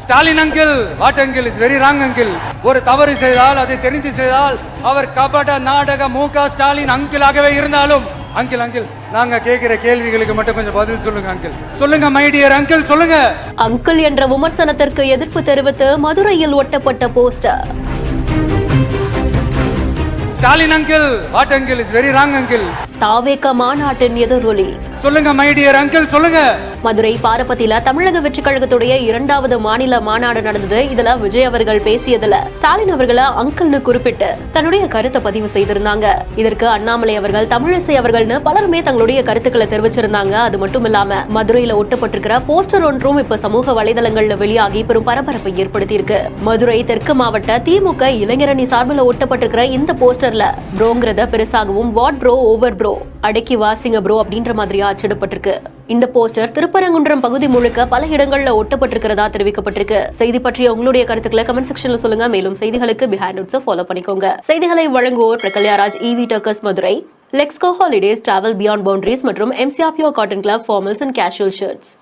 Stalin uncle, what uncle is very wrong uncle. ஒரு தவறு செய்தால் அதை தெரிந்து செய்தால் அவர் கபட நாடக மு.க. ஸ்டாலின் அங்கிளாகவே இருந்தாலும் அங்கிள் அங்கிள் நாங்க கேட்கிற கேள்விகளுக்கு மட்டும் கொஞ்சம் பதில் சொல்லுங்க அங்கிள். சொல்லுங்க மை டியர் அங்கிள், சொல்லுங்க. அங்கிள் என்ற விமர்சனத்திற்கு எதிர்ப்பு தெரிவித்து மதுரையில் ஒட்டப்பட்ட poster. Stalin uncle, what uncle is very wrong uncle. TVK மாநாட்டின் எதிரொலி. சொல்லுங்க மை டியர் அங்கிள், சொல்லுங்க. மதுரை பாரபத்தியில தமிழக வெற்றி கழகத்துடைய 2வது மாநில மாநாடு நடந்தது. இதுல விஜய் அவர்கள் பேசியதுல ஸ்டாலின் அவர்களை அங்கிள்னு குறிப்பிட்டு தன்னுடைய கருத்தை பதிவு செய்திருந்தாங்க. இதற்கு அண்ணாமலை அவர்கள், தமிழிசை அவர்கள்னு பலருமே தங்களுடைய கருத்துக்களை தெரிவிச்சிருந்தாங்க. அது மட்டும் இல்லாம மதுரையில ஒட்டப்பட்டிருக்கிற போஸ்டர் ஒன்றும் இப்ப சமூக வலைதளங்கள்ல வெளியாகி பெரும் பரபரப்பை ஏற்படுத்தி இருக்கு. மதுரை தெற்கு மாவட்ட திமுக இளைஞரணி சார்பில் ஒட்டப்பட்டிருக்கிற இந்த போஸ்டர்ல ப்ரோங்கிறத பெருசாகவும் வாட் ப்ரோ ஓவர் ப்ரோ அடக்கி வாசிங்க ப்ரோ அப்படின்ற மாதிரியா அச்சிடப்பட்டிருக்கு. இந்த போஸ்டர் திருப்பரங்குன்றம் பகுதி முழுக்க பல இடங்கள்ல ஒட்டப்பட்டிருக்கிறதா தெரிவிக்கப்பட்டிருக்கு. செய்தி பற்றிய உங்களுடைய கருத்துக்களை கமெண்ட் செக்ஷன்ல சொல்லுங்க. மேலும் செய்திகளுக்கு பிஹைண்ட் நோட்ஸ் ஃபாலோ பண்ணிக்கோங்க. செய்திகளை வழங்குவோர் Prakalyaraj, EV truckers Madurai, Lexco holidays, travel beyond boundaries மற்றும் MCR pure cotton club formals and casual shirts.